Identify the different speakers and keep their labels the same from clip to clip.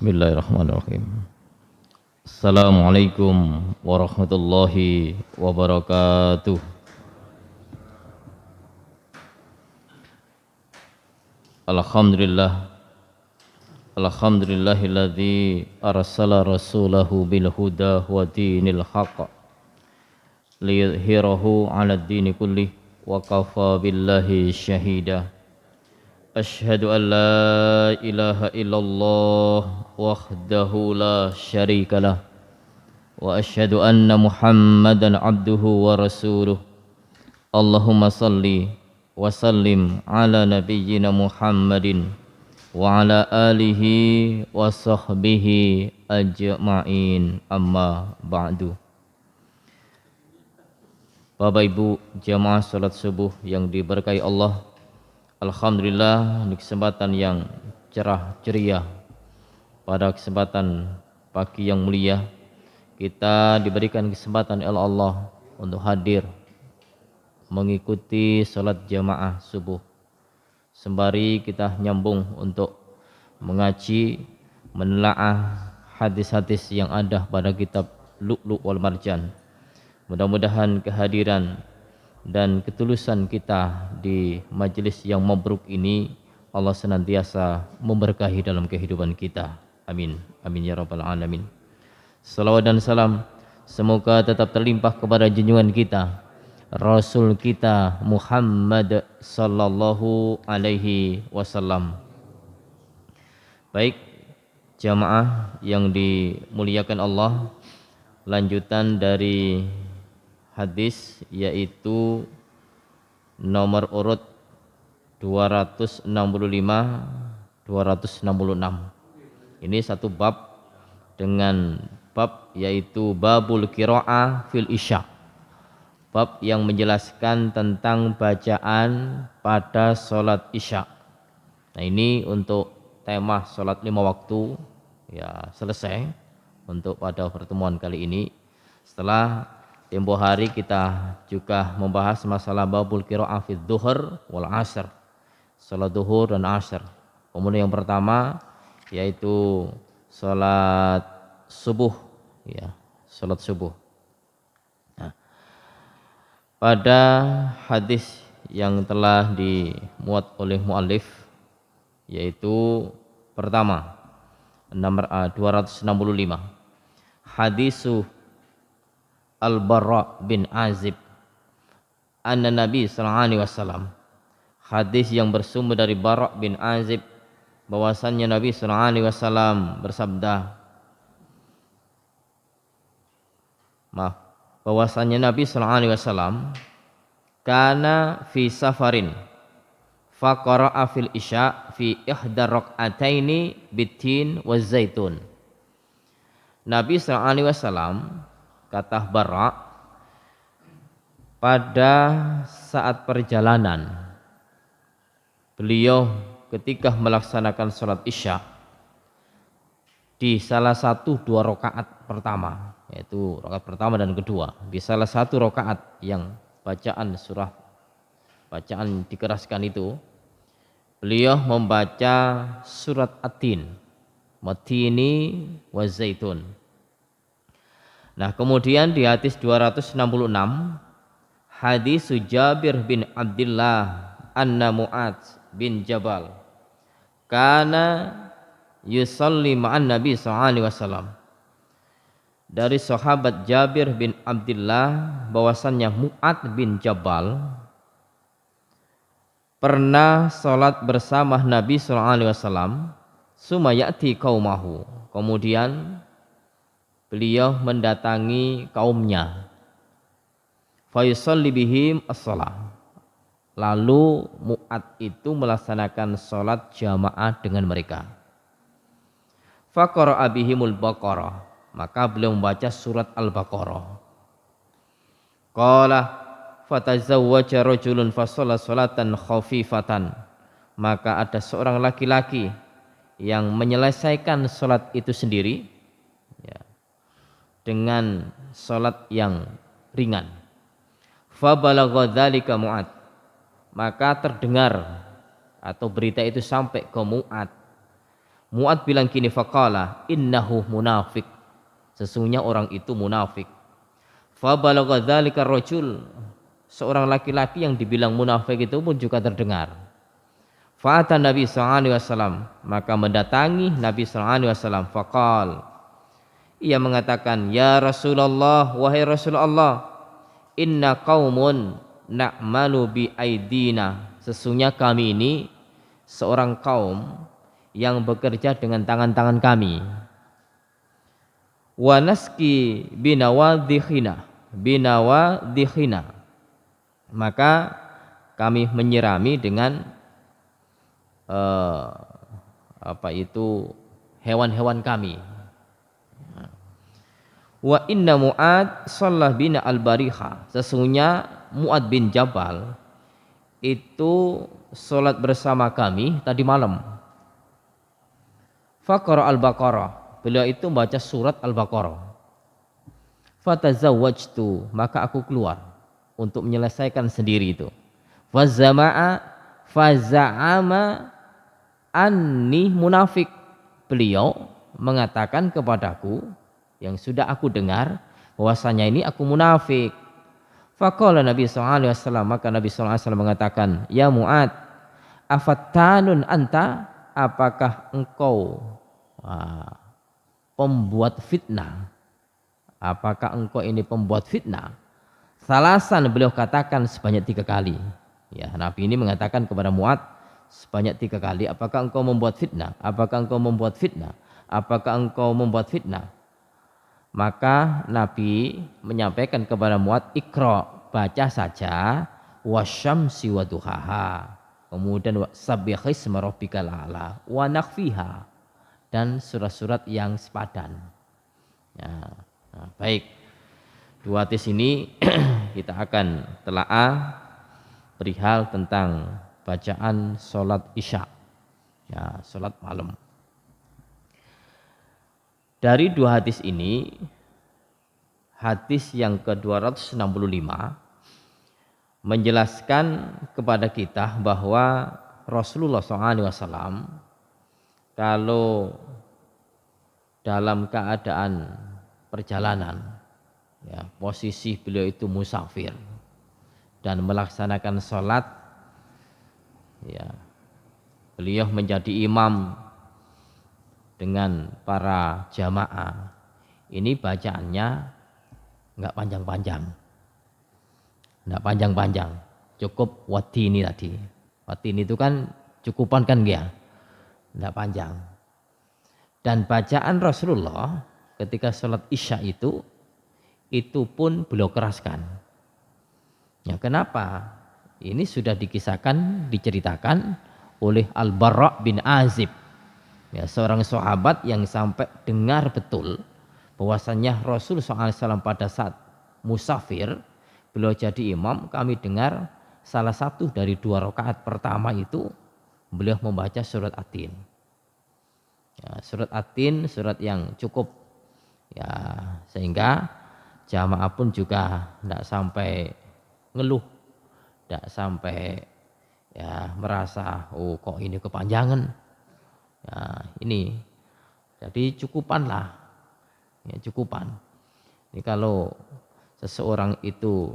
Speaker 1: Bismillahirrahmanirrahim. Assalamualaikum warahmatullahi wabarakatuh. Alhamdulillah. Alhamdulillahilladzi arsala rasulahu bil huda wa dinil haqq liyudhhirahu 'alad dini kullih wa kafa billahi syahida. Asyhadu an la ilaha illallah wahdahu la syarikalah wa asyhadu anna Muhammadan abduhu wa rasuluh. Allahumma salli wa sallim ala nabiyyina Muhammadin wa ala alihi wa sahbihi ajma'in, amma ba'du. Bapak Ibu jamaah salat subuh yang diberkahi Allah, alhamdulillah di kesempatan yang cerah ceria, pada kesempatan pagi yang mulia, kita diberikan kesempatan oleh Allah untuk hadir mengikuti salat jamaah subuh. Sembari kita nyambung untuk mengaji, menelaah hadis-hadis yang ada pada kitab Lu'lu' wal Marjan. Mudah-mudahan kehadiran dan ketulusan kita di majelis yang mabruk ini Allah senantiasa memberkahi dalam kehidupan kita. Amin. Amin ya rabbal alamin. Salawat dan salam semoga tetap terlimpah kepada junjungan kita, Rasul kita Muhammad sallallahu alaihi wasallam. Baik jamaah yang dimuliakan Allah, lanjutan dari hadis yaitu nomor urut 265 266. Ini satu bab dengan bab yaitu babul qiraah fil isya. Bab yang menjelaskan tentang bacaan pada salat isya. Nah, ini untuk tema salat 5 waktu ya selesai untuk pada pertemuan kali ini. Setelah tempo hari kita juga membahas masalah babul qiraah fi dhuhr wal asr, salat zuhur dan asr. Kemudian yang pertama yaitu salat subuh ya, salat subuh. Nah, pada hadis yang telah dimuat oleh muallif yaitu pertama nomor 265, hadisu Al-Barra bin Azib anna Nabi sallallahu alaihi wasallam. Hadis yang bersumber dari Barra bin Azib bahwasannya Nabi sallallahu alaihi wasallam bersabda, bahwasannya Nabi sallallahu alaihi wasallam kana fi safarin faqara'a fil isya fi ihda rak'ataini bitin waz zaitun. Nabi sallallahu alaihi wasallam, kata Barra, pada saat perjalanan beliau ketika melaksanakan sholat isya di salah satu 2 rakaat pertama, yaitu rakaat pertama dan kedua, di salah satu rakaat yang bacaan dikeraskan itu, beliau membaca surat At-Tin, Matini wa Zaitun. Nah, kemudian di hadis 266, hadis Jabir bin Abdullah anna Mu'adz bin Jabal kana yusalli ma'an Nabi sallallahu alaihi wasallam. Dari sahabat Jabir bin Abdullah bahwasannya Mu'adz bin Jabal pernah salat bersama Nabi sallallahu alaihi wasallam, summa ya'ti qaumahu. Kemudian beliau mendatangi kaumnya, fa yusalli bihim as-shalah. Lalu Mu'adz itu melaksanakan salat jamaah dengan mereka. Fa qara'a bihimul Baqarah, maka beliau membaca surat Al-Baqarah. Qala fatazawwaja rajulun fa shalla salatan khafifatan, maka ada seorang laki-laki yang menyelesaikan salat itu sendiri ya, dengan salat yang ringan. Fa balagha dzalika Mu'adz, maka terdengar atau berita itu sampai ke Mu'adz. Mu'ad bilang gini, faqala innahu munafik. Sesungguhnya orang itu munafik. Fa balagha dzalika rajul. Seorang laki-laki yang dibilang munafik itu pun juga terdengar. Fa'ata Nabi sallallahu alaihi wasallam, maka mendatangi Nabi sallallahu alaihi wasallam. Faqal, ia mengatakan, ya Rasulullah, wahai Rasulullah, inna qaumun na'malu bi aidina. Sesungguhnya kami ini seorang kaum yang bekerja dengan tangan-tangan kami. Wa naski binawadhikhina, maka kami menyirami dengan hewan-hewan kami. Wa inna Mu'ad shallah bina al-bariha. Sesungguhnya Mu'ad bin Jabal itu sholat bersama kami tadi malam. Faqara al-Baqarah. Beliau itu baca surat Al-Baqarah. Fatazawwajtu, maka aku keluar untuk menyelesaikan sendiri itu. Faza'ama anni munafik. Beliau mengatakan kepadaku yang sudah aku dengar bahwasanya ini aku munafik. Faqala Nabi sallallahu alaihi wasallam, maka Nabi sallallahu alaihi wasallam mengatakan, ya Mu'ad, afattanun anta, apakah engkau pembuat fitnah? Apakah engkau ini pembuat fitnah? Salasan, beliau katakan sebanyak 3 kali. Ya, Nabi ini mengatakan kepada Mu'ad sebanyak 3 kali, apakah engkau membuat fitnah? Apakah engkau membuat fitnah? Apakah engkau membuat fitnah? Maka Nabi menyampaikan kepada Mu'ad, Iqra, baca saja, wasyamsi wa duhaha, kemudian sabbihisma rabbikal a'la wa nakhfiha, dan surat-surat yang sepadan. Ya, nah, baik. 2 hadis ini kita akan telaah perihal tentang bacaan sholat isya, ya, sholat malam. Dari 2 hadis ini, hadis yang ke-265 menjelaskan kepada kita bahwa Rasulullah SAW kalau dalam keadaan perjalanan, ya, posisi beliau itu musafir dan melaksanakan sholat, ya, beliau menjadi imam dengan para jamaah, ini bacaannya enggak panjang-panjang, cukup watini tadi. Watini itu kan cukupan kan ya, enggak panjang. Dan bacaan Rasulullah ketika sholat isya itu pun beliau keraskan. Ya, kenapa? Ini sudah dikisahkan, diceritakan oleh Al-Barra bin Azib, ya, seorang sahabat yang sampai dengar betul bahwasannya Rasul SAW pada saat musafir, beliau jadi imam, kami dengar salah satu dari 2 rakaat pertama itu beliau membaca surat At-Tin. Ya, surat At-Tin, surat yang cukup, ya, sehingga jamaah pun juga tidak sampai ngeluh, tidak sampai, ya, merasa oh kok ini kepanjangan. Ya, ini jadi cukupan lah, ya, cukupan. Ini kalau seseorang itu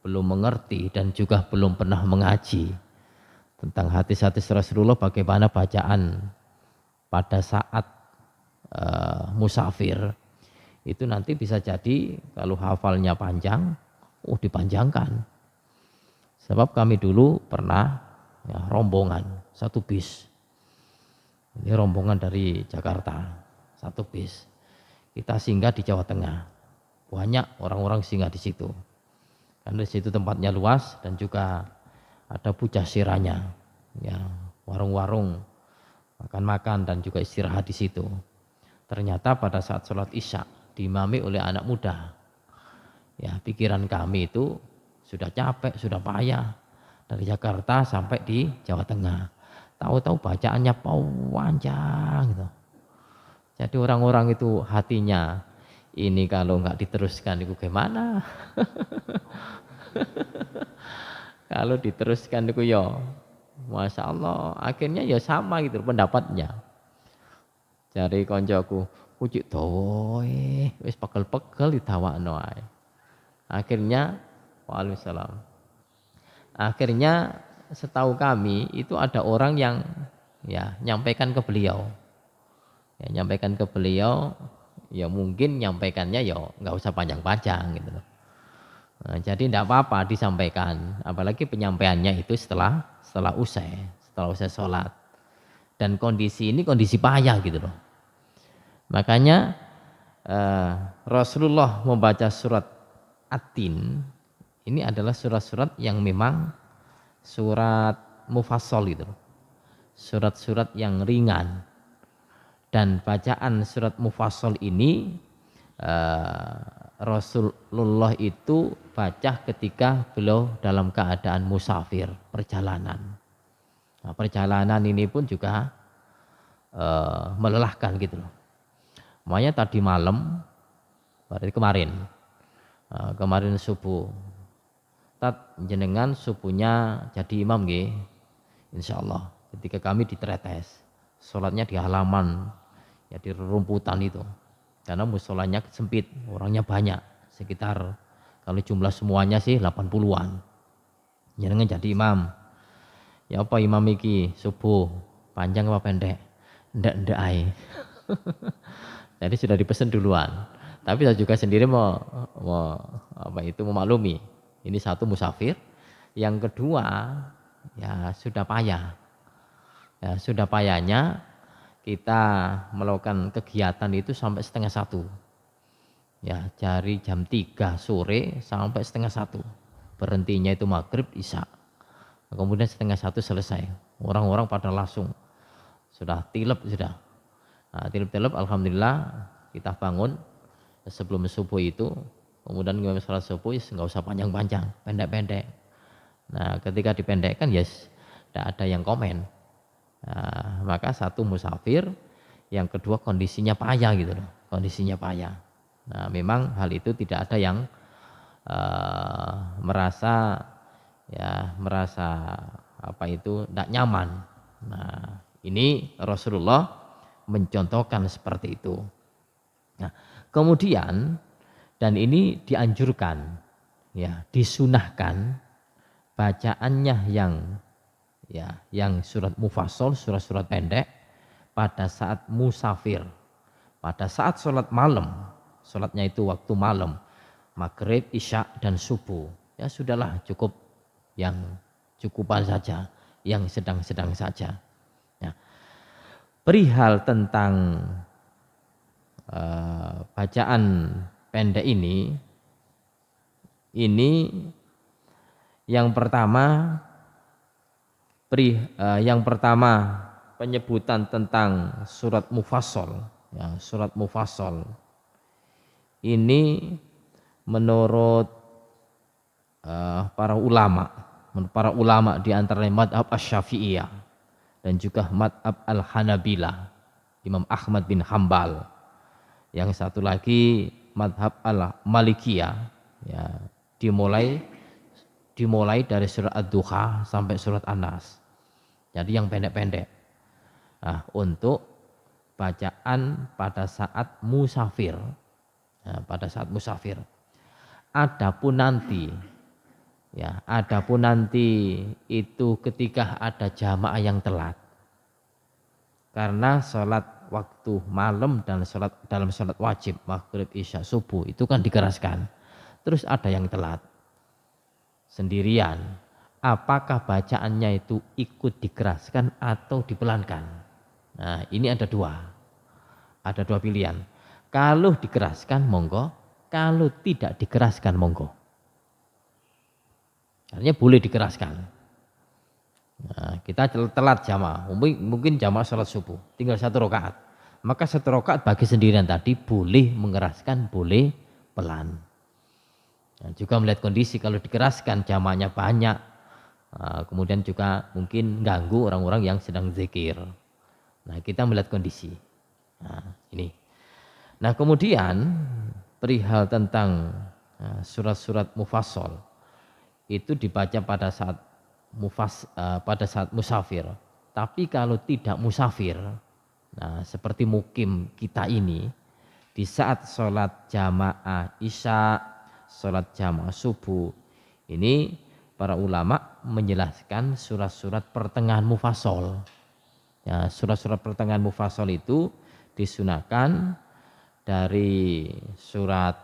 Speaker 1: belum mengerti dan juga belum pernah mengaji tentang hadis-hadis Rasulullah, bagaimana bacaan pada saat musafir, itu nanti bisa jadi kalau hafalnya panjang, dipanjangkan. Sebab kami dulu pernah, ya, rombongan 1 bis. Ini rombongan dari Jakarta, 1 bis. Kita singgah di Jawa Tengah. Banyak orang-orang singgah di situ. Karena di situ tempatnya luas dan juga ada pucah siranya, ya, warung-warung makan-makan dan juga istirahat di situ. Ternyata pada saat sholat isya diimami oleh anak muda. Ya, pikiran kami itu sudah capek, sudah payah dari Jakarta sampai di Jawa Tengah. Tahu-tahu bacaannya panjang gitu. Jadi orang-orang itu hatinya, ini kalau nggak diteruskan itu gimana? Kalau diteruskan itu ya, Masya Allah, akhirnya ya sama gitu pendapatnya. Jare koncoku, "Kucik dawa wis pegel-pegel didawakno ae." Akhirnya waalaikumsalam. Akhirnya setahu kami itu ada orang yang ya nyampaikan ke beliau. Ya, nyampaikan ke beliau, ya mungkin nyampaikannya ya nggak usah panjang-panjang gitu loh. Nah, jadi tidak apa-apa disampaikan, apalagi penyampaiannya itu setelah usai sholat. Dan kondisi ini kondisi payah gitu loh. Makanya Rasulullah membaca surat At-Tin ini adalah surat-surat yang memang surat mufassal gitu loh. Surat-surat yang ringan. Dan bacaan surat mufassal ini Rasulullah itu baca ketika beliau dalam keadaan musafir, perjalanan. Nah, perjalanan ini pun juga melelahkan gitu loh. Makanya tadi malam, berarti kemarin subuh, jenengan subuhnya jadi imam nggih, insyaallah. Ketika kami di Tretes, sholatnya di halaman, ya di rumputan itu. Karena musolanya sempit, orangnya banyak, sekitar kalau jumlah semuanya sih 80-an. Jenengan jadi imam. Ya apa imam iki subuh panjang apa pendek? Ndak ae. Jadi sudah dipesan duluan. Tapi saya juga sendiri mau memaklumi. Ini satu musafir, yang kedua ya sudah payah. Ya sudah payahnya kita melakukan kegiatan itu sampai 12:30. Ya, dari jam 3 sore sampai 12:30. Berhentinya itu maghrib, isya. Kemudian 12:30 selesai. Orang-orang pada langsung sudah tilep sudah. Nah, tilep-tilep alhamdulillah kita bangun sebelum subuh itu. Kemudian ngimam salat subuh nggak usah panjang-panjang, pendek-pendek. Nah, ketika dipendekkan yes, tidak ada yang komen. Nah, maka satu musafir, yang kedua kondisinya payah gitu loh, kondisinya payah. Nah, memang hal itu tidak ada yang merasa tidak nyaman. Nah, ini Rasulullah mencontohkan seperti itu. Nah, kemudian dan ini dianjurkan, ya, disunahkan bacaannya yang surat mufassal, surat-surat pendek pada saat musafir, pada saat sholat malam, sholatnya itu waktu malam, maghrib, isya dan subuh. Ya sudahlah, cukup yang cukupan saja, yang sedang-sedang saja. Ya. Perihal tentang bacaan pendek ini yang pertama penyebutan tentang surat mufassal, ya, surat mufassal ini menurut para ulama di antaranya madhab asy-Syafi'iyah dan juga madhab al-Hanabilah, Imam Ahmad bin Hambal. Yang satu lagi madhab al-Malikiyah, ya, dimulai dari surat Ad-Duha sampai surat An-Nas. Jadi yang pendek-pendek. Nah, untuk bacaan pada saat musafir. Nah, pada saat musafir. Adapun nanti itu ketika ada jamaah yang telat. Karena sholat waktu malam dan dalam sholat wajib maghrib, isya, subuh itu kan dikeraskan. Terus ada yang telat sendirian, apakah bacaannya itu ikut dikeraskan atau dipelankan? Nah, ini ada dua pilihan. Kalau dikeraskan monggo, kalau tidak dikeraskan monggo. Artinya boleh dikeraskan. Nah, kita telat jamaah, mungkin jamaah sholat subuh, tinggal 1 rakaat. Maka 1 rakaat bagi sendirian tadi boleh mengeraskan, boleh pelan. Nah, juga melihat kondisi kalau dikeraskan jamaahnya banyak, kemudian juga mungkin ganggu orang-orang yang sedang zikir. Nah, kita melihat kondisi. Nah, ini. Nah, kemudian perihal tentang surat-surat mufassal itu dibaca pada saat musafir. Tapi kalau tidak musafir, Nah, seperti mukim kita ini, di saat sholat jamaah isya, sholat jamaah subuh, ini para ulama menjelaskan surat-surat pertengahan mufassal. Ya, surat-surat pertengahan mufassal itu disunahkan dari surat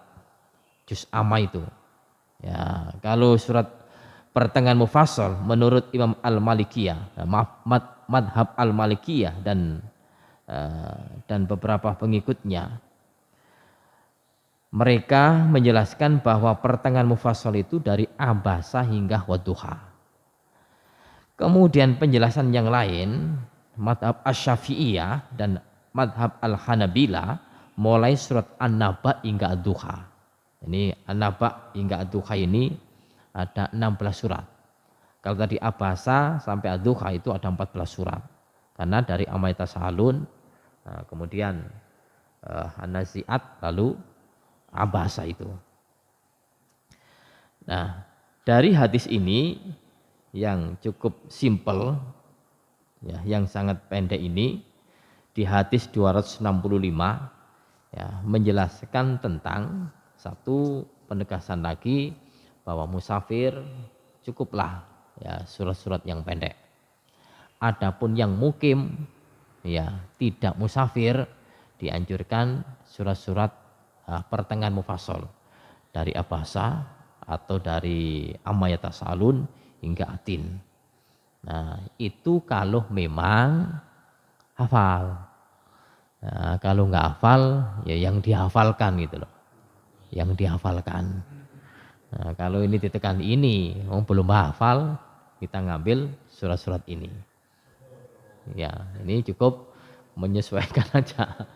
Speaker 1: juz amma itu. Ya, kalau surat pertengahan mufassal menurut Imam Al-Malikiyah, madhab Al-Malikiyah dan beberapa pengikutnya, mereka menjelaskan bahwa pertengahan mufassal itu dari abasa hingga wadduha. Kemudian penjelasan yang lain, madhab Asy-Syafi'iyah dan madhab Al-Hanabila mulai surat An-Naba hingga Ad-Duha. Ini An-Naba hingga Ad-Duha ini ada 16 surat. Kalau tadi abasa sampai Ad-Duha itu ada 14 surat. Karena dari Amma Yatasaalun, kemudian An-Nazi'at, lalu abasa itu. Nah, dari hadis ini yang cukup simpel, ya, yang sangat pendek ini, di hadis 265 ya, menjelaskan tentang satu penegasan lagi bahwa musafir cukuplah ya surat-surat yang pendek. Adapun yang mukim ya tidak musafir dianjurkan surat-surat pertengahan mufassal dari abasa atau dari amma yatasaalun hingga atin. Nah, itu kalau memang hafal. Nah, kalau nggak hafal ya yang dihafalkan gitu loh. Yang dihafalkan. Nah, kalau ini ditekan ini, belum hafal, kita ngambil surat-surat ini. Ya, ini cukup menyesuaikan aja.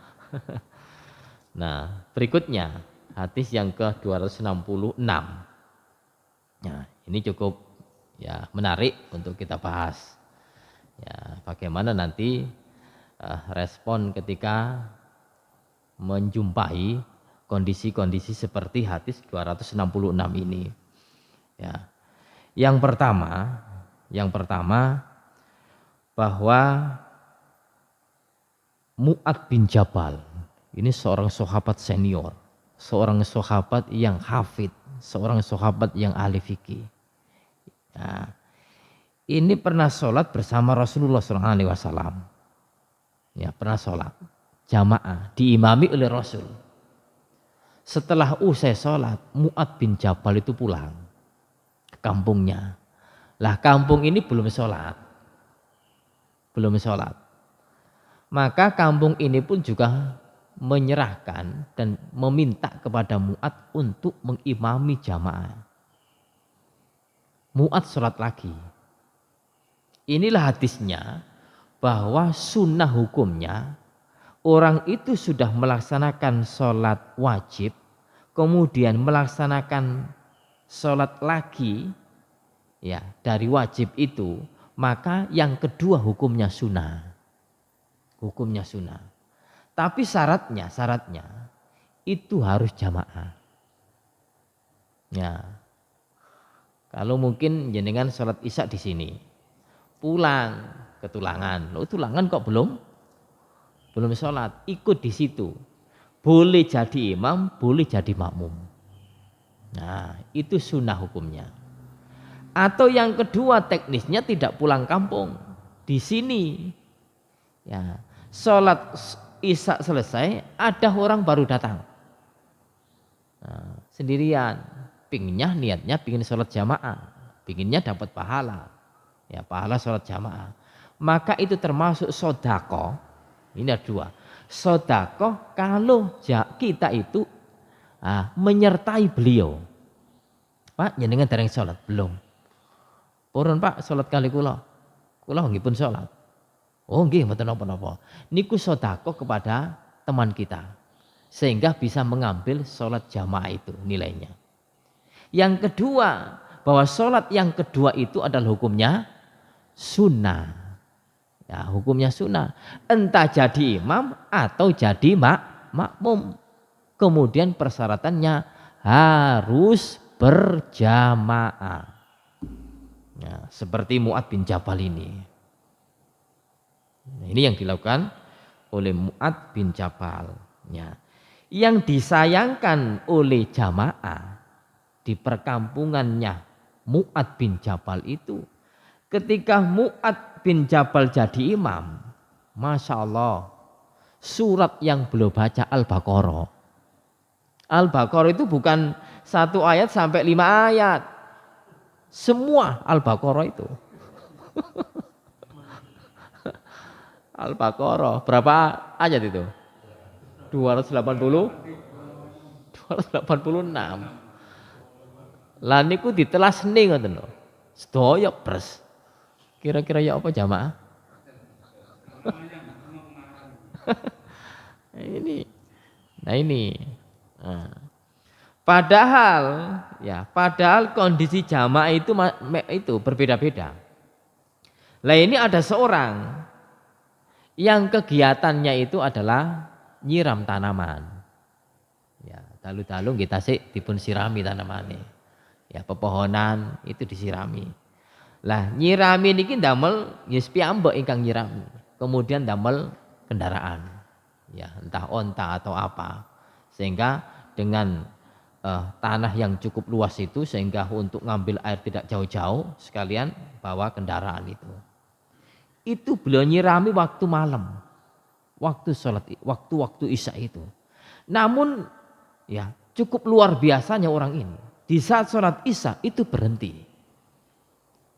Speaker 1: Nah, berikutnya hadis yang ke-266. Nah, ini cukup ya menarik untuk kita bahas. Ya, bagaimana nanti respon ketika menjumpai kondisi-kondisi seperti hadis 266 ini. Ya. Yang pertama bahwa Mu'ad bin Jabal ini seorang sahabat senior, seorang sahabat yang hafid, seorang sahabat yang ahli fikih. Ya. Ini pernah sholat bersama Rasulullah SAW. Ya, pernah sholat jamaah diimami oleh Rasul. Setelah usai sholat, Mu'ad bin Jabal itu pulang ke kampungnya. Lah kampung ini belum sholat. Maka kampung ini pun juga menyerahkan dan meminta kepada Mu'ad untuk mengimami jamaah. Mu'ad sholat lagi. Inilah hadisnya bahwa sunnah hukumnya orang itu sudah melaksanakan sholat wajib, kemudian melaksanakan sholat lagi ya dari wajib itu, maka yang kedua hukumnya sunnah. Hukumnya sunnah. Tapi syaratnya itu harus jamaah. Ya. Kalau mungkin jenengan sholat isya di sini, pulang ketulangan, lo tulangan kok belum sholat, ikut di situ. Boleh jadi imam, boleh jadi makmum. Nah, itu sunnah hukumnya. Atau yang kedua teknisnya tidak pulang kampung, di sini. Ya, sholat isya selesai, ada orang baru datang. Nah, sendirian, niatnya pingin sholat jamaah, pinginnya dapat pahala. Ya, pahala sholat jamaah. Maka itu termasuk sodako. Ini ada dua. Sodako kalau kita itu menyertai beliau. Pak, jenengan dereng sholat? Belum. Purun Pak, sholat kali kula nggih pun sholat. Oh nggih mboten napa-napa. Niku sodako kepada teman kita. Sehingga bisa mengambil sholat jamaah itu nilainya. Yang kedua, bahwa sholat yang kedua itu adalah hukumnya sunnah. Ya, hukumnya sunnah. Entah jadi imam atau jadi makmum. Kemudian persyaratannya harus berjamaah. Ya, seperti Mu'ad bin Jabal ini. Nah, ini yang dilakukan oleh Mu'ad bin Jabal. Ya. Yang disayangkan oleh jamaah di perkampungannya Mu'ad bin Jabal itu, ketika Mu'ad bin Jabal jadi imam, Masya Allah, surat yang belum baca Al-Baqarah. Al-Baqarah itu bukan 1 ayat sampai 5 ayat. Semua Al-Baqarah itu. Al-Baqarah berapa ayat itu? 280, 286. Lah niku ditelasne ngoten lho. Sedaya pres. Kira-kira ya apa jamaah? Ini. Nah ini. Nah. Padahal kondisi jamaah itu berbeda-beda. Lah ini ada seorang yang kegiatannya itu adalah nyiram tanaman. Ya, dalu-dalu kita sih dipun sirami tanamannya. Ya, pepohonan itu disirami. Lah nyirami niki ndamel nggih piyambak ingkang nyirami. Kemudian ndamel kendaraan. Ya, entah onta atau apa. Sehingga dengan tanah yang cukup luas itu sehingga untuk ngambil air tidak jauh-jauh sekalian bawa kendaraan itu. Itu beliau nyirami waktu malam. Waktu sholat, waktu Isya itu. Namun ya cukup luar biasanya orang ini. Di saat sholat Isya itu berhenti.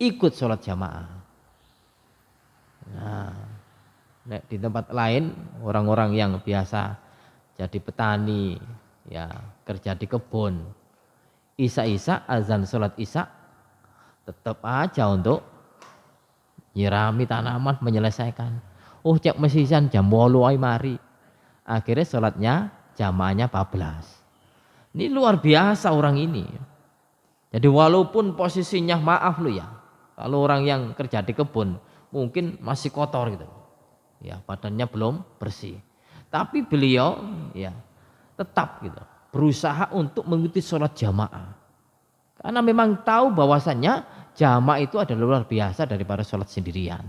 Speaker 1: Ikut sholat jamaah. Nah, di tempat lain orang-orang yang biasa jadi petani, ya kerja di kebun, Isya azan sholat Isya tetap aja untuk nyirami tanaman menyelesaikan. Oh cek mesisan jam 8 ay mari. Akhirnya sholatnya jamaahnya 14. Ini luar biasa orang ini. Jadi walaupun posisinya maaf lu ya, kalau orang yang kerja di kebun mungkin masih kotor gitu. Ya, badannya belum bersih. Tapi beliau ya tetap gitu berusaha untuk mengikuti sholat jamaah. Karena memang tahu bahwasannya jamaah itu adalah luar biasa daripada sholat sendirian.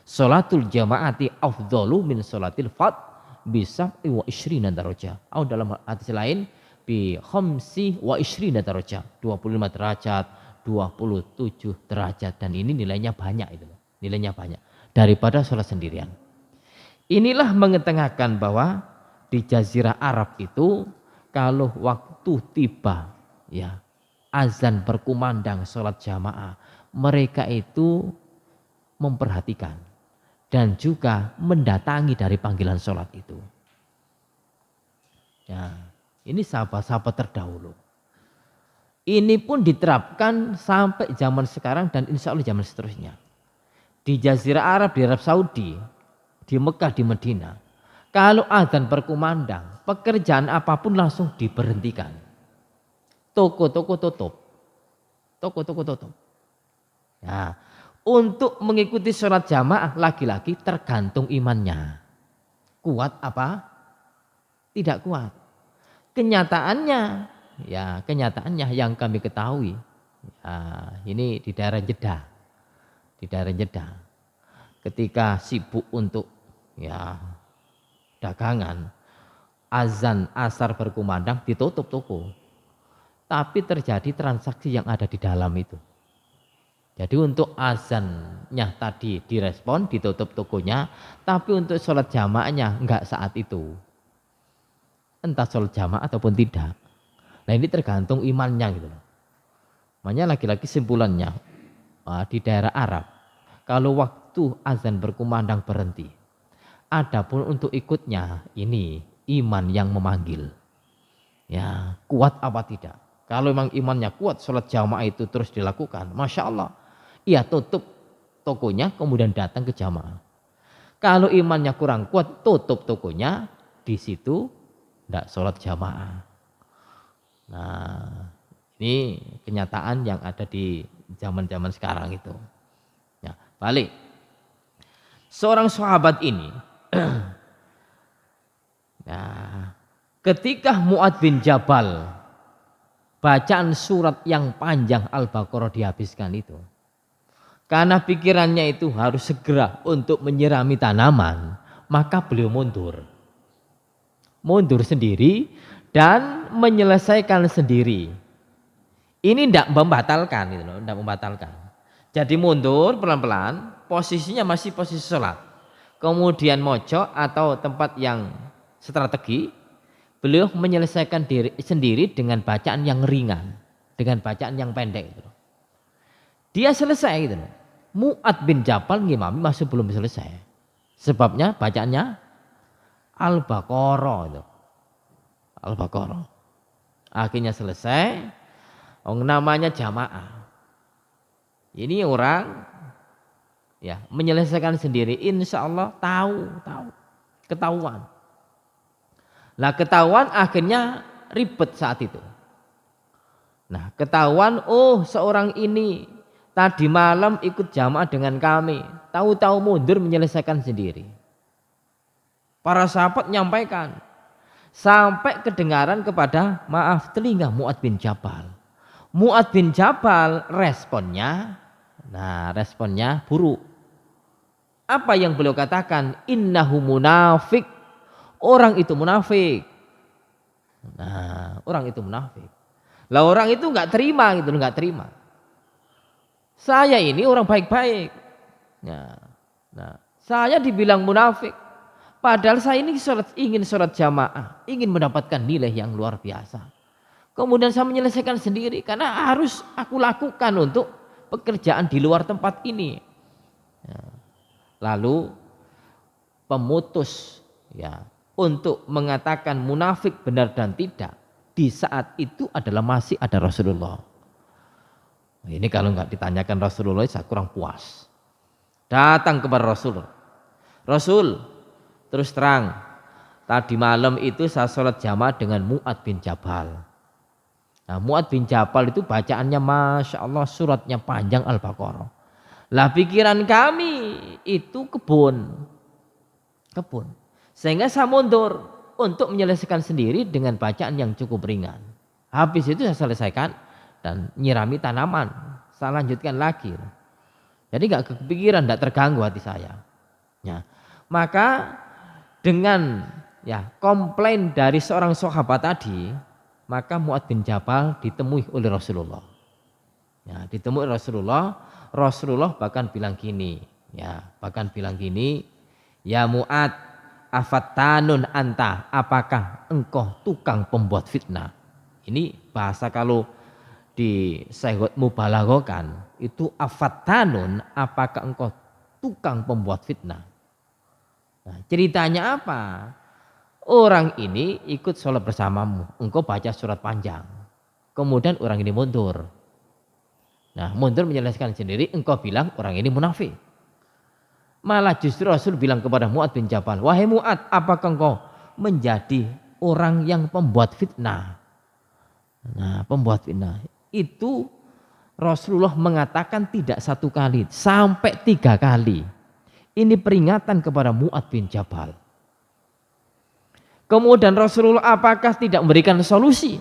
Speaker 1: Sholatul jamaati afdhalu min sholatil fard bisa wa ishrina darajah. Atau dalam hadis lain bi khamsi wa ishrina darajah, 25 derajat, 27 derajat, dan ini nilainya banyak itu. Nilainya banyak daripada sholat sendirian. Inilah mengetengahkan bahwa di Jazirah Arab itu kalau waktu tiba ya azan berkumandang sholat jamaah, mereka itu memperhatikan dan juga mendatangi dari panggilan sholat itu. Ya, ini sahabat-sahabat terdahulu. Ini pun diterapkan sampai zaman sekarang dan insya Allah zaman seterusnya. Di Jazirah Arab, di Arab Saudi, di Mekah, di Medina, kalau azan berkumandang, pekerjaan apapun langsung diberhentikan. Toko-toko tutup. Toko-toko tutup. Ya, untuk mengikuti sholat jamaah laki-laki tergantung imannya. Kuat apa? Tidak kuat. Kenyataannya yang kami ketahui, ya, ini di daerah Jeddah. Di daerah Jeddah. Ketika sibuk untuk ya dagangan, azan asar berkumandang ditutup toko. Tapi terjadi transaksi yang ada di dalam itu. Jadi untuk azannya tadi direspon, ditutup tokonya, tapi untuk sholat jamaahnya enggak saat itu. Entah sholat jamaah ataupun tidak. Nah ini tergantung imannya gitu. Makanya lagi-lagi simpulannya di daerah Arab, kalau waktu azan berkumandang berhenti, adapun untuk ikutnya ini iman yang memanggil. Ya kuat apa tidak? Kalau memang imannya kuat, sholat jamaah itu terus dilakukan, Masya Allah. Ia tutup tokonya kemudian datang ke jamaah. Kalau imannya kurang kuat, tutup tokonya, di situ tidak sholat jamaah. Nah ini kenyataan yang ada di zaman-zaman sekarang itu. Ya, balik. Seorang sahabat ini, nah, ketika Mu'ad bin Jabal bacaan surat yang panjang Al-Baqarah dihabiskan itu, karena pikirannya itu harus segera untuk menyirami tanaman,
Speaker 2: maka beliau mundur sendiri dan menyelesaikan sendiri. Ini tidak membatalkan, gitu loh, tidak membatalkan. Jadi mundur pelan-pelan, posisinya masih posisi sholat. Kemudian mojok atau tempat yang strategi, beliau menyelesaikan diri sendiri dengan bacaan yang ringan, dengan bacaan yang pendek. Gitu loh. Dia selesai, gitu loh. Mu'ad bin Jabal ngimami masih belum selesai. Sebabnya bacaannya Al-Baqarah itu. Al-Baqarah. Akhirnya selesai. Namanya jamaah. Ini orang ya menyelesaikan sendiri. Insya Allah tahu ketahuan. Nah ketahuan akhirnya ribet saat itu. Nah ketahuan seorang ini tadi malam ikut jamaah dengan kami. Tahu-tahu mundur menyelesaikan sendiri. Para sahabat nyampaikan. Sampai kedengaran kepada telinga Mu'ad bin Jabal. Mu'ad bin Jabal responnya buruk. Apa yang beliau katakan? Innahu munafik. Orang itu munafik. Nah, orang itu munafik. Lah orang itu nggak terima gitu, nggak terima. Saya ini orang baik-baik. Nah, saya dibilang munafik. Padahal saya ini ingin sholat jamaah, ingin mendapatkan nilai yang luar biasa. Kemudian saya menyelesaikan sendiri karena harus aku lakukan untuk pekerjaan di luar tempat ini. Lalu pemutus untuk mengatakan munafik benar dan tidak di saat itu adalah masih ada Rasulullah. Ini kalau nggak ditanyakan Rasulullah saya kurang puas. Datang kepada Rasul, terus terang, tadi malam itu saya sholat jamaah dengan Mu'ad bin Jabal. Nah, Mu'ad bin Jabal itu bacaannya Masya Allah suratnya panjang Al-Baqarah. Lah pikiran kami itu kebun. Sehingga saya mundur untuk menyelesaikan sendiri dengan bacaan yang cukup ringan. Habis itu saya selesaikan dan nyirami tanaman. Saya lanjutkan lagi. Jadi gak kepikiran, gak terganggu hati saya. Maka dengan komplain dari seorang sahabat tadi, maka Mu'ad bin Jabal ditemui oleh Rasulullah. Ditemui Rasulullah bahkan bilang gini, ya Mu'ad, afattanun anta, apakah engkau tukang pembuat fitnah? Ini bahasa kalau di Sahih Mubalaghokan itu afattanun, apakah engkau tukang pembuat fitnah? Nah, ceritanya apa? Orang ini ikut sholat bersamamu, engkau baca surat panjang. Kemudian orang ini mundur. Nah, mundur menyelesaikan sendiri, engkau bilang orang ini munafik. Malah justru Rasul bilang kepada Mu'ad bin Jabal, wahai Mu'ad, apakah engkau menjadi orang yang pembuat fitnah? Nah, pembuat fitnah. Itu Rasulullah mengatakan tidak satu kali, sampai 3 kali. Ini peringatan kepada Mu'ad bin Jabal. Kemudian Rasulullah apakah tidak memberikan solusi?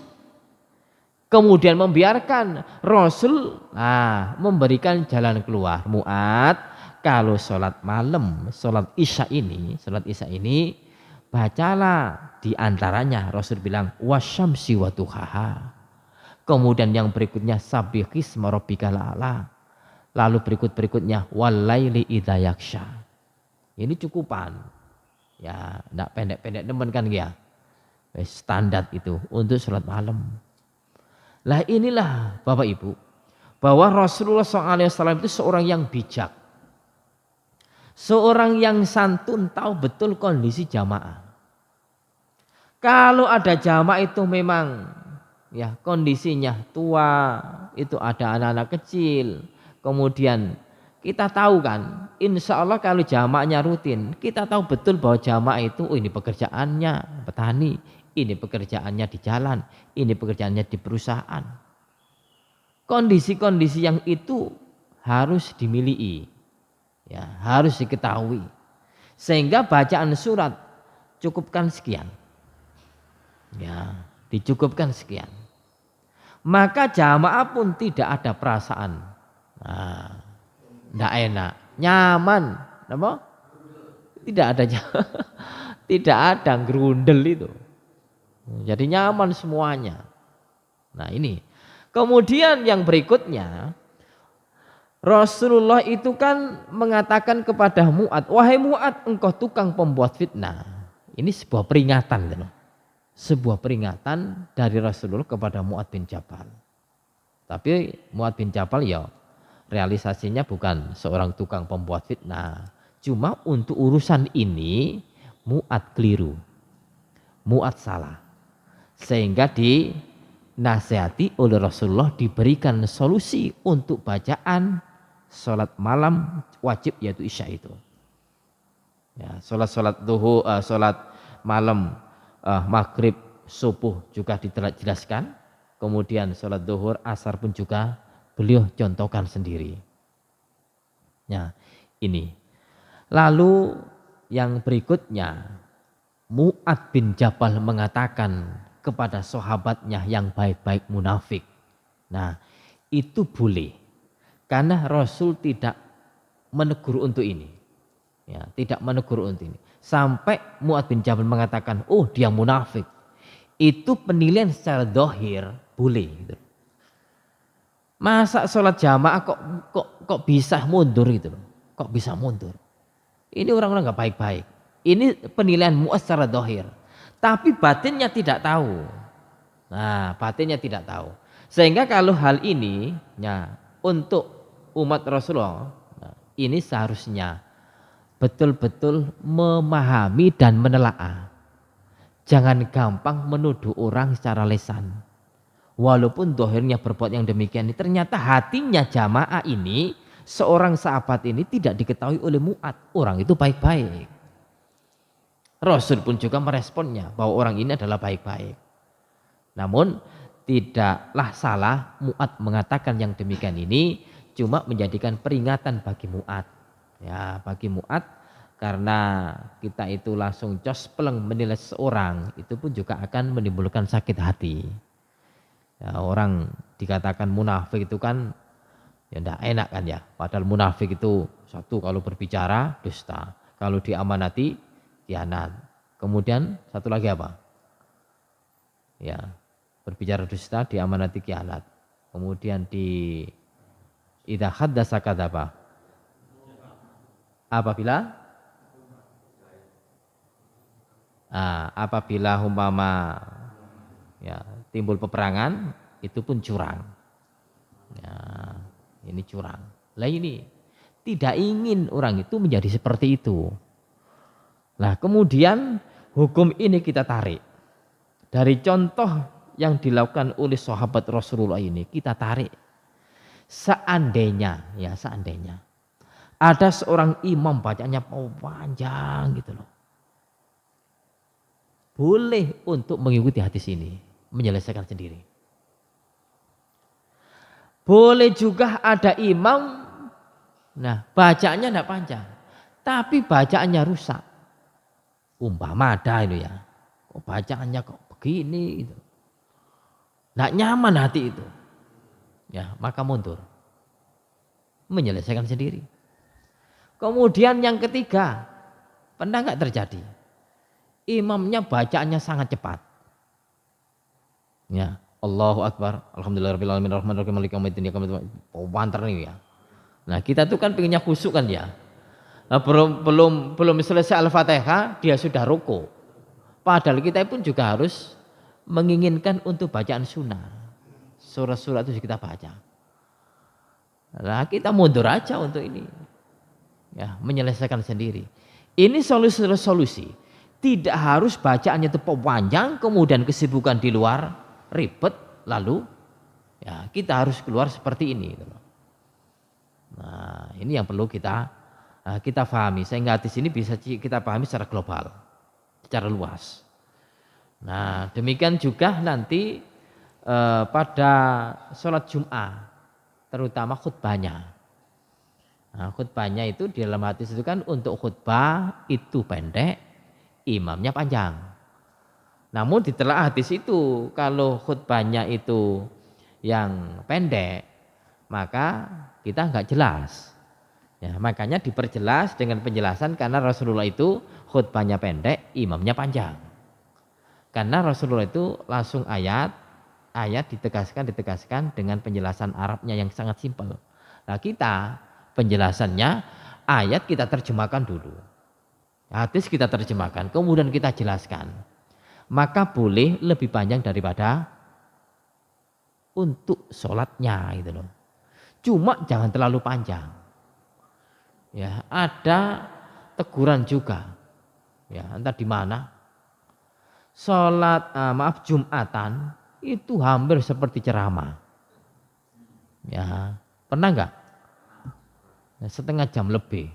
Speaker 2: Kemudian membiarkan Rasul memberikan jalan keluar. Mu'ad, kalau sholat malam, sholat isya ini, bacalah di antaranya Rasul bilang wasyamsi wa duhaha. Kemudian yang berikutnya sabbihisma rabbikal a'la. Lalu berikutnya walaili idza yaksha. Ini cukupan. Ya, enggak pendek-pendek teman kan ya. Standar itu untuk sholat malam. Lah inilah Bapak Ibu, bahwa Rasulullah SAW itu seorang yang bijak. Seorang yang santun, tahu betul kondisi jamaah. Kalau ada jamaah itu memang kondisinya tua, itu ada anak-anak kecil. Kemudian kita tahu kan, insya Allah kalau jamaahnya rutin, kita tahu betul bahwa jamaah itu ini pekerjaannya petani, ini pekerjaannya di jalan, ini pekerjaannya di perusahaan. Kondisi-kondisi yang itu harus dimiliki, harus diketahui. Sehingga bacaan surat cukupkan sekian, dicukupkan sekian. Maka jamaah pun tidak ada perasaan, tidak enak, nyaman, apa? Tidak ada tidak ada gerundel itu. Jadi nyaman semuanya. Nah ini. Kemudian yang berikutnya, Rasulullah itu kan mengatakan kepada Mu'ad, wahai Mu'ad, engkau tukang pembuat fitnah. Ini sebuah peringatan, gitu. Sebuah peringatan dari Rasulullah kepada Mu'ad bin Jabal. Tapi Mu'ad bin Jabal ya realisasinya bukan seorang tukang pembuat fitnah. Cuma untuk urusan ini Mu'ad keliru. Mu'ad salah. Sehingga dinasihati oleh Rasulullah, diberikan solusi untuk bacaan sholat malam wajib yaitu Isya itu. Ya, sholat duhur, sholat malam, maghrib, subuh juga dijelaskan. Kemudian sholat duhur, asar pun juga beliau contohkan sendiri. Ya, ini. Lalu yang berikutnya, Mu'ad bin Jabal mengatakan kepada sahabatnya yang baik-baik munafik. Nah, itu boleh. Karena Rasul tidak menegur untuk ini. Ya, tidak menegur untuk ini. Sampai Mu'ad bin Jabal mengatakan, oh dia munafik. Itu penilaian secara dohir boleh. Gitu. Masa sholat jamaah kok bisa mundur gitu loh. Kok bisa mundur? Ini orang-orang gak baik-baik. Ini penilaian Mu'ad secara dohir. Tapi batinnya tidak tahu. Nah, batinnya tidak tahu. Sehingga kalau hal ini ya, untuk umat Rasulullah, nah, ini seharusnya betul-betul memahami dan menelaah. Jangan gampang menuduh orang secara lisan. Walaupun dohirnya berbuat yang demikian ini, ternyata hatinya jamaah ini, seorang sahabat ini tidak diketahui oleh Mu'ad. Orang itu baik-baik. Rasul pun juga meresponnya bahwa orang ini adalah baik-baik. Namun tidaklah salah Mu'ad mengatakan yang demikian ini, cuma menjadikan peringatan bagi Mu'ad. Ya, bagi Mu'ad, karena kita itu langsung cospleng menilai seorang, itu pun juga akan menimbulkan sakit hati. Ya, orang dikatakan munafik itu kan ya tidak enak kan ya. Padahal munafik itu satu, kalau berbicara dusta, kalau diamanati khianat. Kemudian satu lagi apa? Ya, berbicara dusta, diamanati khianat. Kemudian di idza haddasa kadzaba. Apabila umpama ya, timbul peperangan, itu pun curang. Ya, ini curang. Lah ini tidak ingin orang itu menjadi seperti itu. Nah, kemudian hukum ini kita tarik dari contoh yang dilakukan oleh sahabat Rasulullah ini, kita tarik. Seandainya ada seorang imam bacanya panjang gitu loh, boleh untuk mengikuti hadis ini, menyelesaikan sendiri. Boleh juga ada imam, nah bacaannya tidak panjang, tapi bacaannya rusak. Umpama ada itu ya, kok bacaannya kok begini gitu. Nggak nyaman hati itu. Ya, maka mundur. Menyelesaikan sendiri. Kemudian yang ketiga, pernah nggak terjadi? Imamnya bacaannya sangat cepat. Ya, Allahu Akbar, alhamdulillahirabbil alamin arrahmanirrahim maliki yaumiddin pantar nih ya. Nah, kita tuh kan pengennya khusyuk kan ya. Nah, belum selesai Al-Fatihah dia sudah ruku. Padahal kita pun juga harus menginginkan untuk bacaan sunnah. Surah-surah itu kita baca. Nah, kita mundur aja untuk ini. Ya, menyelesaikan sendiri. Ini solusi. Tidak harus bacaannya itu panjang, kemudian kesibukan di luar ribet, lalu ya kita harus keluar seperti ini. Nah, ini yang perlu kita pahami, sehingga hadis ini bisa kita pahami secara global, secara luas. Nah, demikian juga nanti pada sholat Jum'ah, terutama khutbahnya. Nah, khutbahnya itu di dalam hadis itu kan untuk khutbah itu pendek, imamnya panjang. Namun di telah hadis itu kalau khutbahnya itu yang pendek, maka kita nggak jelas. Ya, makanya diperjelas dengan penjelasan karena Rasulullah itu khutbahnya pendek, imamnya panjang. Karena Rasulullah itu langsung ayat ditegaskan dengan penjelasan Arabnya yang sangat simpel. Nah kita penjelasannya ayat kita terjemahkan dulu. Hadis kita terjemahkan, kemudian kita jelaskan. Maka boleh lebih panjang daripada untuk sholatnya gitu loh. Cuma jangan terlalu panjang. Ya, ada teguran juga. Ya, entah di mana. Sholat Jumatan itu hampir seperti ceramah. Ya, pernah nggak? Ya, setengah jam lebih.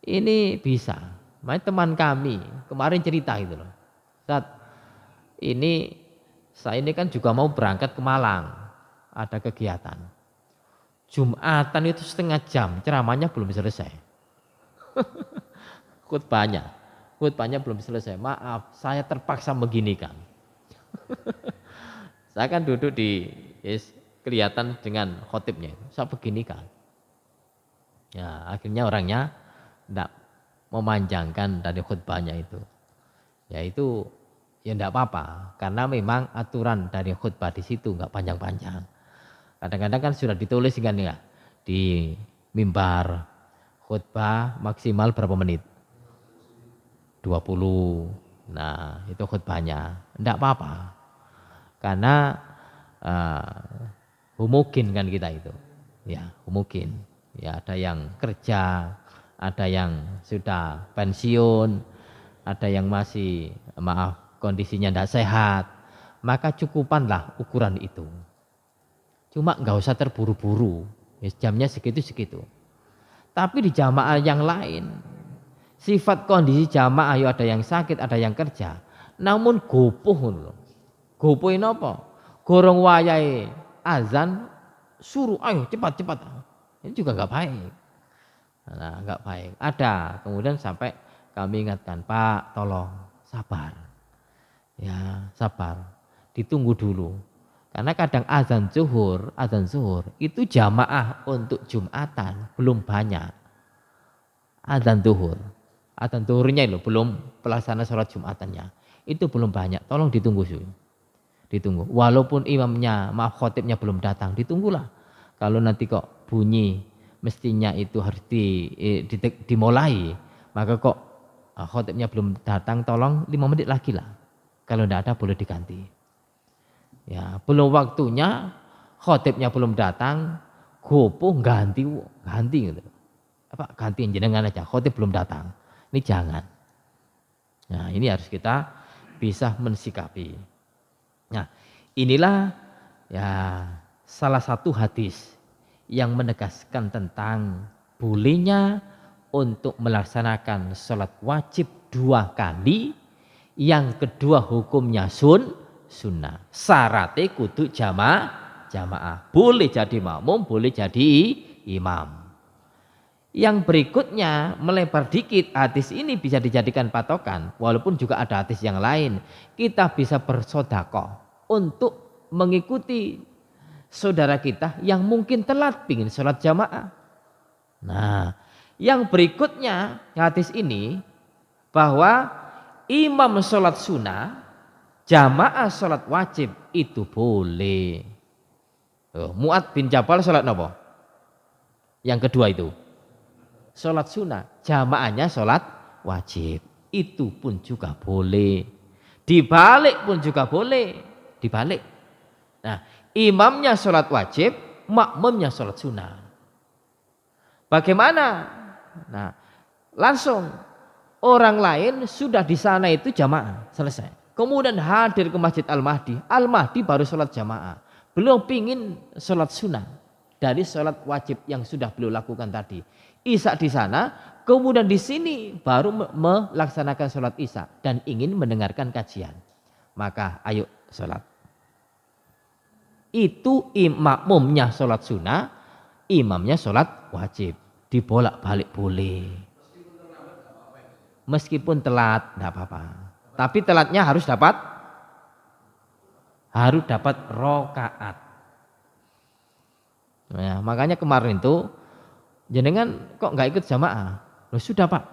Speaker 2: Ini bisa. Makanya teman kami kemarin cerita gitu loh. Saat saya ini kan juga mau berangkat ke Malang. Ada kegiatan. Jumatan itu setengah jam, ceramahnya belum selesai. Khutbahnya belum selesai. Maaf, saya terpaksa beginikan. Saya kan duduk kelihatan dengan khotibnya. Saya beginikan. Ya, akhirnya orangnya tidak memanjangkan dari khutbahnya itu. Ya itu ya tidak apa-apa, karena memang aturan dari khutbah di situ nggak panjang-panjang. Kadang-kadang kan sudah ditulis kan ya di mimbar khutbah maksimal berapa menit? 20. Nah, itu khutbahnya. Enggak apa-apa. Karena homogen kan kita itu. Ya, homogen. Ya, ada yang kerja, ada yang sudah pensiun, ada yang masih kondisinya tidak sehat. Maka cukupanlah ukuran itu. Cuma nggak usah terburu-buru, jamnya segitu-segitu. Tapi di jamaah yang lain, sifat kondisi jamaah ya ada yang sakit, ada yang kerja. Namun gopoh loh. Gopohin apa? Gorong wayai azan suruh ayo cepat-cepat. Ini juga nggak baik. Nah, nggak baik. Ada kemudian sampai kami ingatkan, Pak, tolong sabar. Ya, sabar. Ditunggu dulu. Karena kadang azan zuhur itu jamaah untuk Jumatan belum banyak. Azan zuhurnya itu belum pelaksana sholat Jumatannya. Itu belum banyak. Tolong ditunggu sih. Ditunggu. Walaupun imamnya, khotibnya belum datang, ditunggulah. Kalau nanti kok bunyi mestinya itu harus dimulai, maka kok khotibnya belum datang, tolong 5 menit lagi lah. Kalau tidak ada boleh diganti. Ya, belum waktunya, khotibnya belum datang, gopoh ganti gitu. Ganti jenengan aja, khotib belum datang. Ini jangan. Nah, ini harus kita bisa mensikapi. Nah, inilah ya salah satu hadis yang menegaskan tentang bolehnya untuk melaksanakan sholat wajib 2 kali, yang kedua hukumnya sunnah. Syaratnya kudu jamaah. Boleh jadi makmum, boleh jadi imam. Yang berikutnya melebar dikit, hadis ini bisa dijadikan patokan. Walaupun juga ada hadis yang lain. Kita bisa bersedekah untuk mengikuti saudara kita yang mungkin telat pingin sholat jamaah. Nah, yang berikutnya hadis ini bahwa imam sholat sunnah, jamaah sholat wajib itu boleh. Mu'ad bin Jabal sholat apa? Yang kedua itu sholat sunnah, jamaahnya sholat wajib. Itu pun juga boleh. Dibalik pun juga boleh. Dibalik. Nah, imamnya sholat wajib, makmumnya sholat sunnah. Bagaimana? Nah, langsung orang lain sudah di sana itu jamaah, selesai. Kemudian hadir ke Masjid Al-Mahdi baru sholat jamaah. Beliau pingin sholat sunnah dari sholat wajib yang sudah beliau lakukan tadi. Isya di sana, kemudian di sini baru melaksanakan sholat isya dan ingin mendengarkan kajian. Maka ayo sholat. Itu makmumnya sholat sunnah, imamnya sholat wajib. Dibolak-balik boleh. Meskipun telat, tidak apa-apa. Tapi telatnya harus dapat rokaat. Ya, makanya kemarin itu jenengan kok nggak ikut jamaah? Loh sudah Pak,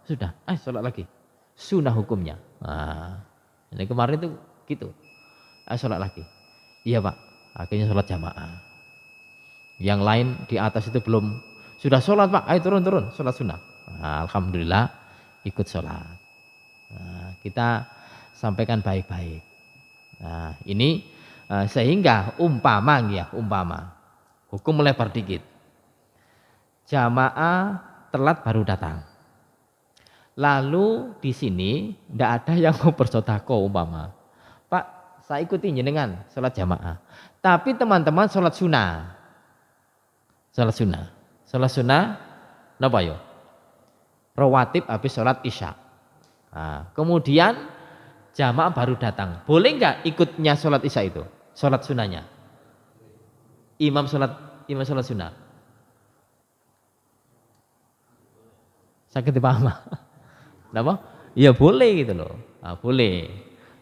Speaker 2: sudah. Sholat lagi. Sunnah hukumnya. Nah, ini kemarin itu gitu. Sholat lagi. Iya Pak, akhirnya sholat jamaah. Yang lain di atas itu belum. Sudah sholat Pak, ayo turun, sholat sunnah. Nah, alhamdulillah ikut sholat. Nah, kita sampaikan baik-baik. Nah, ini sehingga umpama hukum melebar dikit. Jamaah telat baru datang. Lalu di sini tidak ada yang mau bersedekah umpama. Pak, saya ikuti jenengan sholat jamaah. Tapi teman-teman sholat sunnah. Sholat sunnah napa yo? Rawatib habis sholat isya. Nah, kemudian jamaah baru datang. Boleh nggak ikutnya sholat isya itu? Sholat sunnahnya. Imam sholat sunnah. Sakit dipaham? Kenapa? Ya boleh gitu loh. Nah, boleh.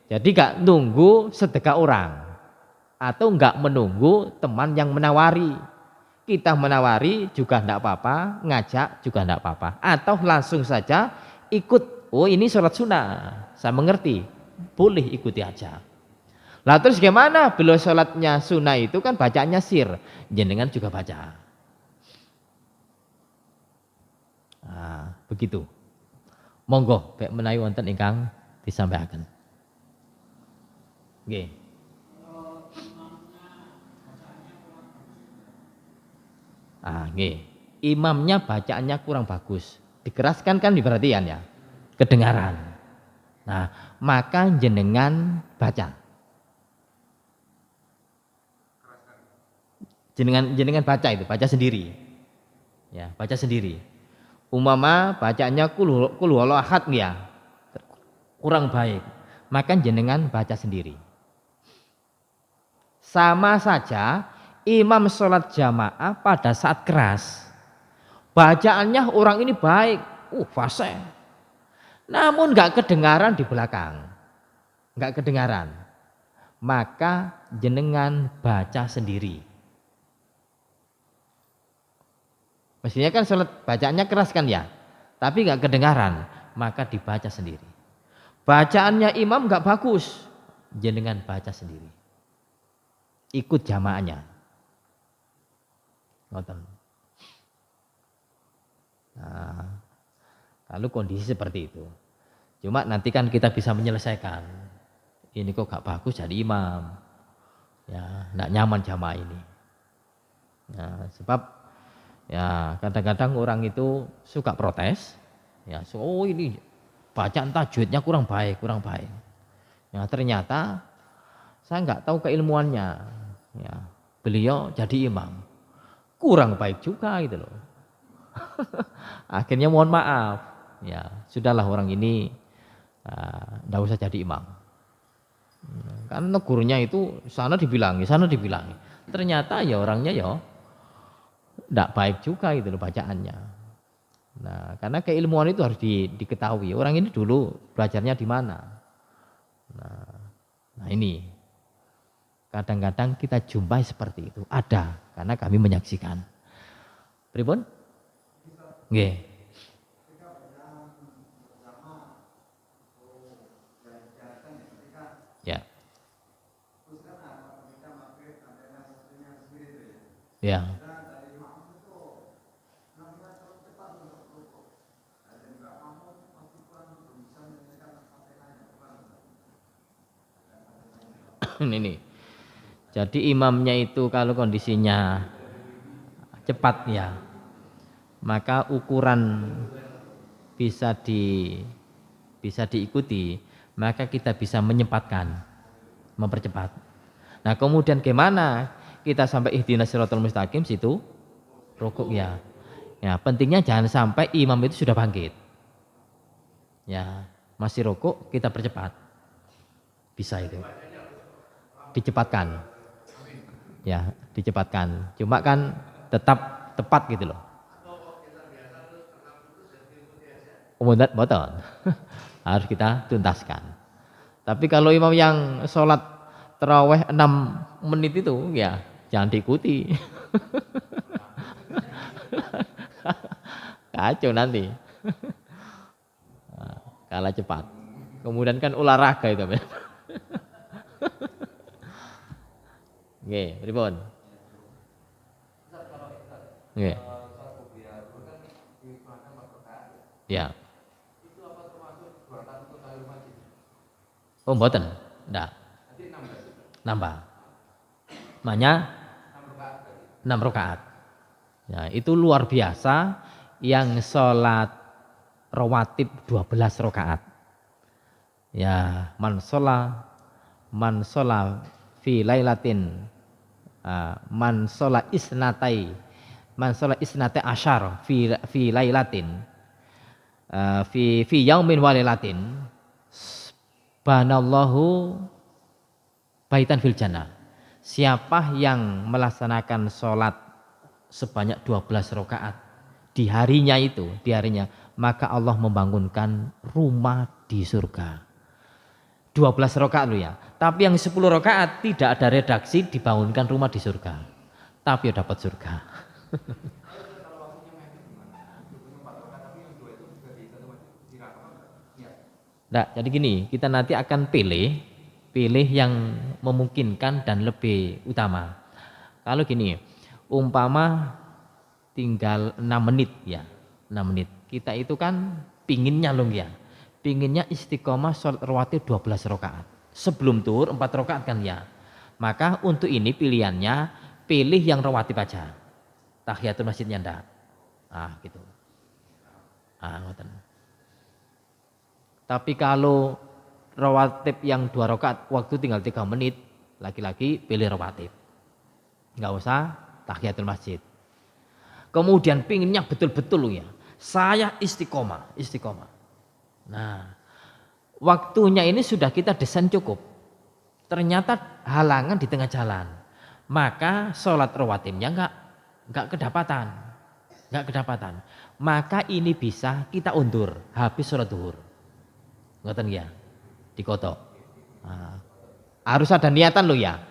Speaker 2: Jadi gak nunggu sedekah orang. Atau gak menunggu teman yang menawari. Kita menawari juga tidak apa-apa, ngajak juga tidak apa-apa. Atau langsung saja ikut. Oh ini sholat sunnah. Saya mengerti. Boleh ikuti aja. Lah terus gimana? Beliau sholatnya sunnah itu kan bacaannya sir. Jenengan juga baca. Nah, begitu. Monggo bek menawi wonten ingkang disampaikan. Nggih. Nggih. Imamnya bacaannya kurang bagus. Dikeraskan kan perhatian ya. Kedengaran. Nah, maka jenengan baca. Jenengan baca itu, baca sendiri. Ya, baca sendiri. Umama bacanya kul huwallahu ahad ya. Kurang baik. Maka jenengan baca sendiri. Sama saja imam sholat jamaah pada saat keras. Bacaannya orang ini baik. Fasih. Namun gak kedengaran di belakang. Gak kedengaran. Maka jenengan baca sendiri. Mestinya kan sholat bacaannya keras kan ya, tapi nggak kedengaran, maka dibaca sendiri. Bacaannya imam nggak bagus, jenengan baca sendiri. Ikut jamaahnya. Ngoten. Nah, kalau kondisi seperti itu, cuma nanti kan kita bisa menyelesaikan. Ini kok nggak bagus jadi imam, ya nggak nyaman jamaah ini. Nah, sebab ya kadang-kadang orang itu suka protes, ya ini bacaan tajwidnya kurang baik. Ya ternyata saya nggak tahu keilmuannya, ya beliau jadi imam kurang baik juga gitu loh. Akhirnya mohon maaf, ya sudahlah orang ini nggak usah jadi imam. Karena gurunya itu sana dibilangi, ternyata ya orangnya ya tidak baik juga itu loh bacaannya. Nah, karena keilmuan itu harus diketahui. Orang ini dulu belajarnya di mana. Nah ini kadang-kadang kita jumpai seperti itu. Ada, karena kami menyaksikan. Pripun? Nggih. Ya. Ya. Ini. Jadi imamnya itu kalau kondisinya cepat ya, maka ukuran bisa diikuti, maka kita bisa mempercepat. Nah, kemudian gimana kita sampai ihdinas siratal mustaqim situ rukuk ya. Ya, pentingnya jangan sampai imam itu sudah bangkit. Ya, masih rukuk kita percepat. Bisa itu. Dicepatkan. Ya, dicepatkan. Cuma kan tetap tepat gitu loh. Betul. Harus kita tuntaskan. Tapi kalau imam yang sholat tarawih 6 menit itu ya jangan diikuti. Kacau nanti. Nah, kalah cepat. Kemudian kan olahraga itu. Oke, pripun? Oke. Ya. Oh, mboten. Ndak. Nambah. Makanya 6 rakaat. Ya, itu luar biasa yang sholat rawatib 12 rakaat. Ya, man sholat fi lailatin man sholat isnatai asyar fi lailatin fi yaumin wa lailatin banallahu baitan fil jannah. Siapa yang melaksanakan sholat sebanyak 12 rakaat di harinya, maka Allah membangunkan rumah di surga. 12 rakaat loh ya. Tapi yang 10 rakaat tidak ada redaksi dibangunkan rumah di surga. Tapi dapat surga. Nah, jadi gini, kita nanti akan pilih yang memungkinkan dan lebih utama. Kalau gini, umpama tinggal 6 menit ya, 6 menit. Kita itu kan pinginnya loh ya, pinginnya istiqomah sholat rawatib 12 rakaat. Sebelum tuhur 4 rakaat kan ya. Maka untuk ini pilihannya, pilih yang rawatib aja. Tahiyatul masjidnya ndak. Ah gitu. Ngoten. Tapi kalau rawatib yang 2 rakaat waktu tinggal 3 menit, lagi-lagi pilih rawatib. Enggak usah tahiyatul masjid. Kemudian pinginnya betul-betul loh ya. Saya istiqomah. Nah, waktunya ini sudah kita desain cukup. Ternyata halangan di tengah jalan. Maka sholat rawatibnya enggak kedapatan. Maka ini bisa kita undur habis sholat zuhur. Ngoten ya. Dikotok. Nah, harus ada niatan loh ya.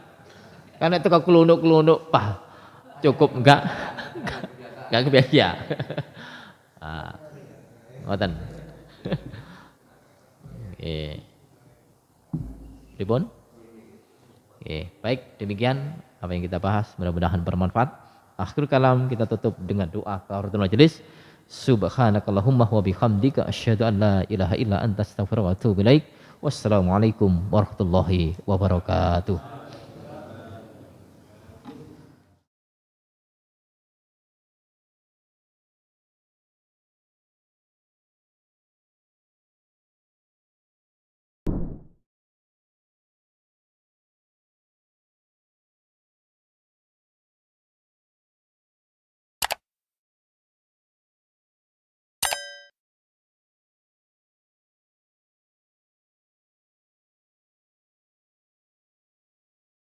Speaker 2: Karena itu kelunuk-kelunuk cukup enggak kebiasa. Ngoten. Oke. Pripun? Oke, baik demikian apa yang kita bahas, mudah-mudahan bermanfaat. Akhir kalam kita tutup dengan doa kafaratul majelis. Subhanakallahumma wa bihamdika asyhadu an la ilaha illa anta astaghfiruka wa atubu ilaik. Wassalamualaikum warahmatullahi wabarakatuh.